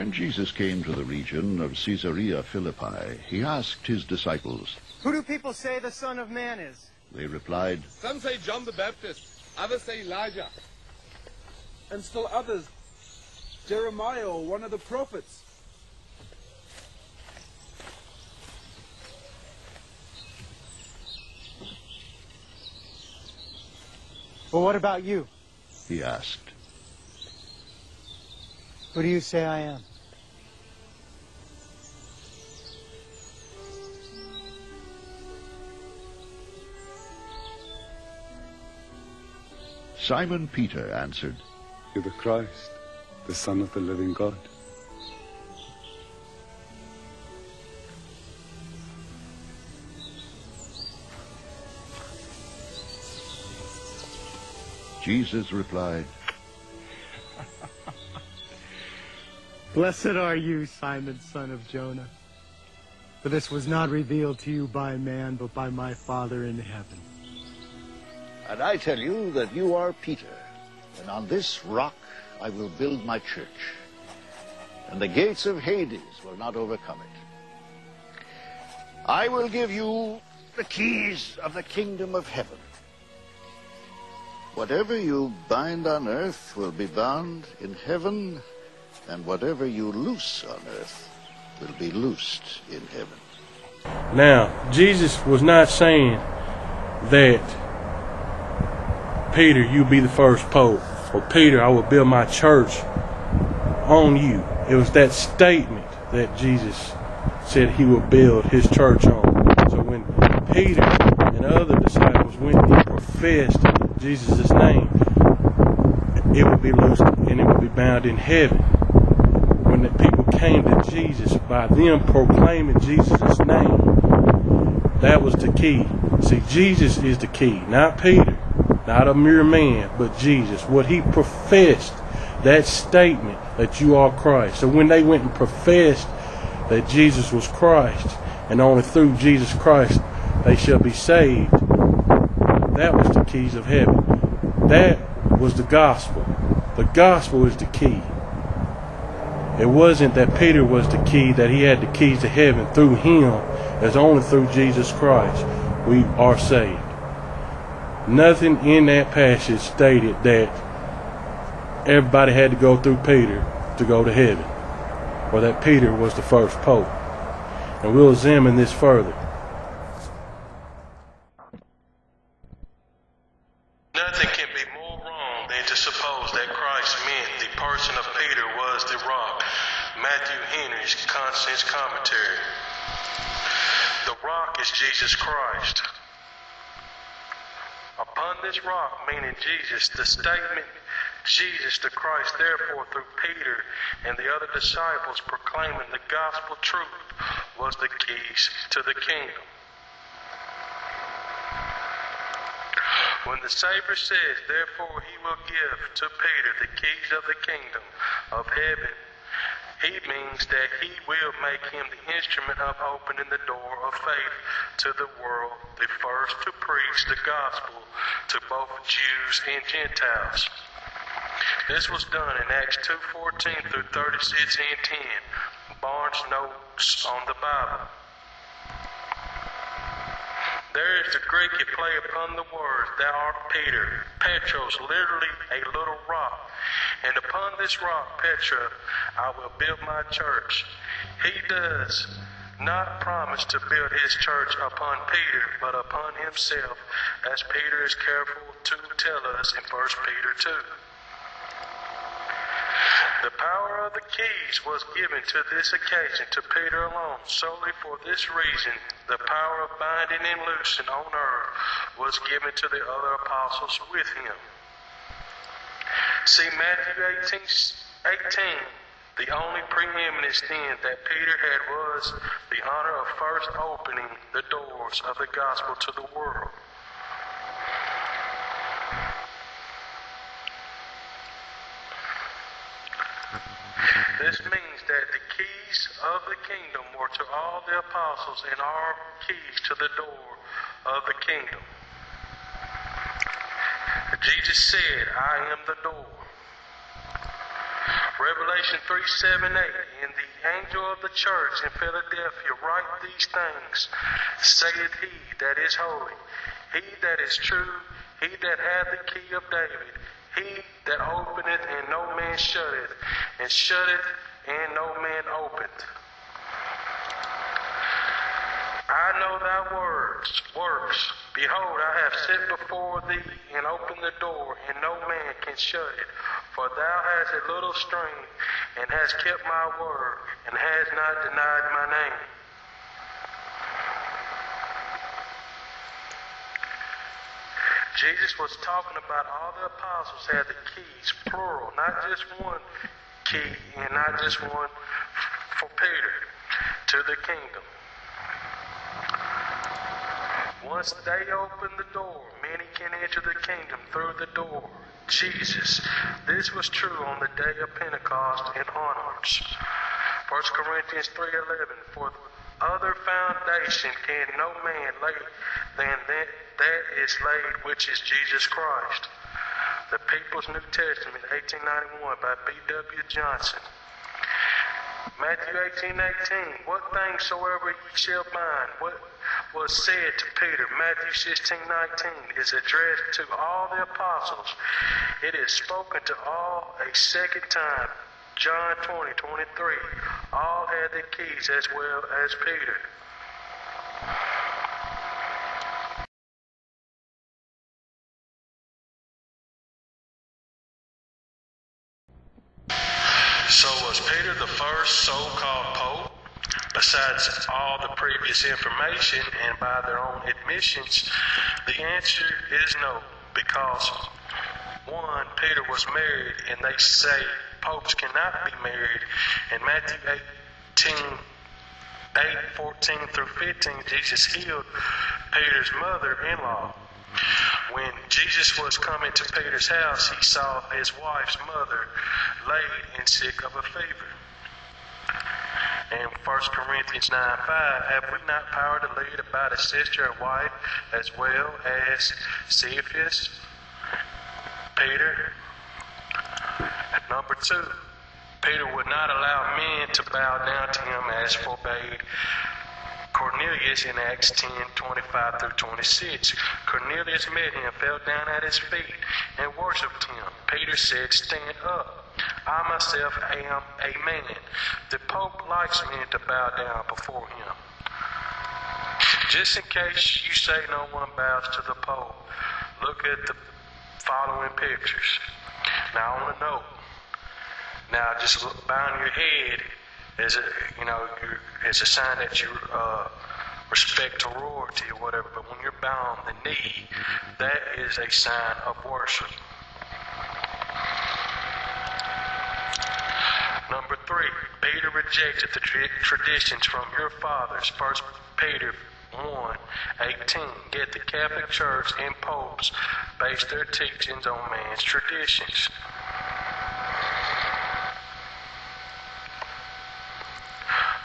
When Jesus came to the region of Caesarea Philippi, he asked his disciples, "Who do people say the Son of Man is?" They replied, "Some say John the Baptist, others say Elijah, and still others, Jeremiah or one of the prophets." "Well, what about you?" he asked. "Who do you say I am?" Simon Peter answered, "You're the Christ, the Son of the living God." Jesus replied, "Blessed are you, Simon, son of Jonah, for this was not revealed to you by man, but by my Father in heaven. And I tell you that you are Peter, and on this rock I will build my church, and the gates of Hades will not overcome it. I will give you the keys of the kingdom of heaven. Whatever you bind on earth will be bound in heaven, and whatever you loose on earth will be loosed in heaven." Now, Jesus was not saying that, "Peter, you be the first pope," or "Peter, I will build my church on you." It was that statement that Jesus said he would build his church on. So when Peter and other disciples went and professed Jesus' name, it would be loosed and it would be bound in heaven. When the people came to Jesus by them proclaiming Jesus' name, that was the key. See, Jesus is the key, not Peter, not a mere man, but Jesus. What he professed, that statement that you are Christ. So when they went and professed that Jesus was Christ, and only through Jesus Christ they shall be saved, that was the keys of heaven. That was the gospel. The gospel is the key. It wasn't that Peter was the key, that he had the keys to heaven. Through him, as only through Jesus Christ, we are saved. Nothing in that passage stated that everybody had to go through Peter to go to heaven, or that Peter was the first pope. And we'll examine this further. Nothing can be more wrong than to suppose that Christ meant the person of Peter was the rock. Matthew Henry's Conscience Commentary. The rock is Jesus Christ. Upon this rock, meaning Jesus, the statement, Jesus the Christ, therefore through Peter and the other disciples proclaiming the gospel truth, was the keys to the kingdom. When the Savior says, therefore he will give to Peter the keys of the kingdom of heaven, he means that he will make him the instrument of opening the door of faith to the world, the first to preach the gospel to both Jews and Gentiles. This was done in Acts 2:14 through 36 and 10, Barnes' notes on the Bible. There is the Greek play upon the words, thou art Peter, Petros, literally a little rock. And upon this rock, Petra, I will build my church. He does not promise to build his church upon Peter, but upon himself, as Peter is careful to tell us in 1 Peter 2. The power of the keys was given to this occasion to Peter alone. Solely for this reason, the power of binding and loosing on earth was given to the other apostles with him. See Matthew 18. The only preeminence then that Peter had was the honor of first opening the doors of the gospel to the world. This means that the keys of the kingdom were to all the apostles and are keys to the door of the kingdom. Jesus said, I am the door. Revelation 3:7-8. And the angel of the church in Philadelphia write these things, saith he that is holy, he that is true, he that hath the key of David, he that openeth and no man shutteth, and shutteth and no man openeth. I know thy works. Behold, I have set before thee and opened the door, and no man can shut it. For thou hast a little strength, and hast kept my word, and hast not denied my name. Jesus was talking about all the apostles had the keys, plural, not just one key and not just one for Peter, to the kingdom. Once they open the door, many can enter the kingdom through the door, Jesus. This was true on the day of Pentecost and onwards. 1 Corinthians 3:11, for other foundation can no man lay than that is laid, which is Jesus Christ. The People's New Testament, 1891, by B.W. Johnson. Matthew 18:18, what things soever ye shall bind, what was said to Peter, Matthew 16:19, is addressed to all the apostles. It is spoken to all a second time, John 20:23. All had the keys as well as Peter. So was Peter the first so-called pope? Besides all the previous information and by their own admissions, the answer is no, because 1, Peter was married, and they say popes cannot be married. In Matthew 8:14-15, Jesus healed Peter's mother-in-law. When Jesus was coming to Peter's house, he saw his wife's mother laid and sick of a fever. In 1 Corinthians 9:5, have we not power to lead about a sister or wife as well as Cephas, Peter? Number 2, Peter would not allow men to bow down to him as forbade Cornelius in Acts 10:25-26. Cornelius met him, fell down at his feet, and worshipped him. Peter said, stand up. I myself am a man. The Pope likes men to bow down before him. Just in case you say no one bows to the Pope, look at the following pictures. Now on a note, now just bowing your head is a sign that you respect to royalty or whatever. But when you're bowing the knee, that is a sign of worship. Number 3, Peter rejected the traditions from your fathers. 1 Peter 1:18. Yet the Catholic Church and popes base their teachings on man's traditions.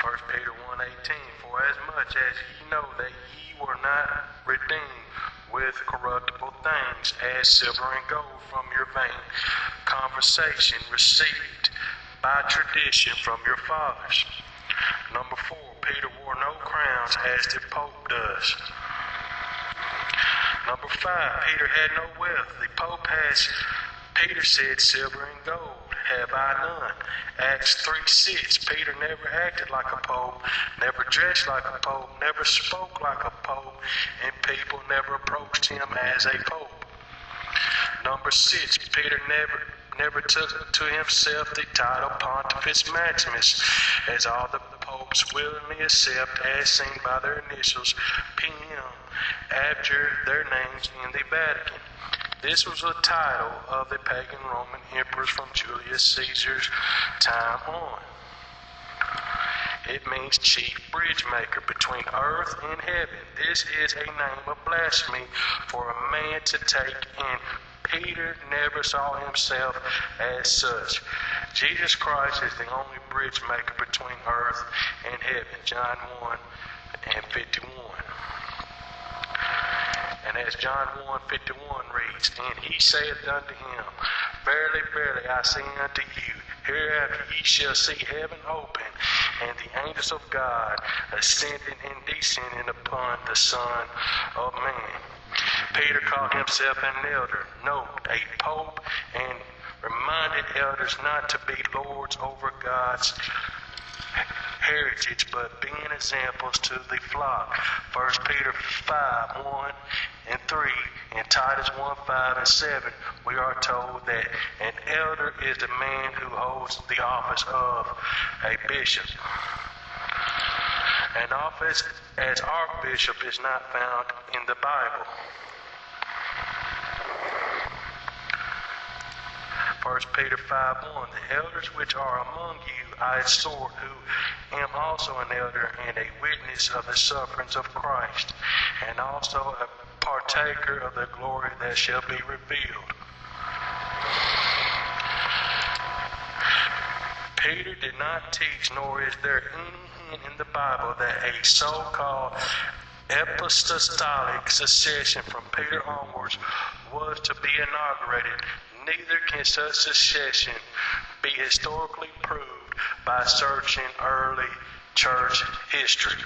1 Peter 1:18. For as much as ye know that ye were not redeemed with corruptible things, as silver and gold from your vain conversation received by tradition from your fathers. Number 4, Peter wore no crowns as the Pope does. Number 5, Peter had no wealth. The Pope has, Peter said, silver and gold have I none. Acts 3:6, Peter never acted like a pope, never dressed like a pope, never spoke like a pope, and people never approached him as a pope. Number 6, Peter never took to himself the title Pontifex Maximus, as all the popes willingly accept, as seen by their initials PM after their names in the Vatican. This was a title of the pagan Roman emperors from Julius Caesar's time on. It means chief bridge maker between earth and heaven. This is a name of blasphemy for a man to take in. Peter never saw himself as such. Jesus Christ is the only bridge maker between earth and heaven. John 1:51. And as John 1:51 reads, and he saith unto him, Verily, verily, I say unto you, Hereafter ye shall see heaven open, and the angels of God ascending and descending upon the Son of Man. Peter called himself an elder, note, a pope, and reminded elders not to be lords over God's heritage, but being examples to the flock. 1 Peter 5, 1 and 3, and Titus 1, 5 and 7, we are told that an elder is the man who holds the office of a bishop. An office as archbishop is not found in the Bible. 1 Peter 5:1, the elders which are among you I exhort, who am also an elder and a witness of the sufferings of Christ, and also a partaker of the glory that shall be revealed. Peter did not teach, nor is there any hint in the Bible that a so-called apostolic succession from Peter onwards was to be inaugurated. Neither can such succession be historically proved by searching early church history.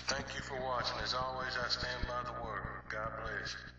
Thank you for watching. As always, I stand by the word. God bless you.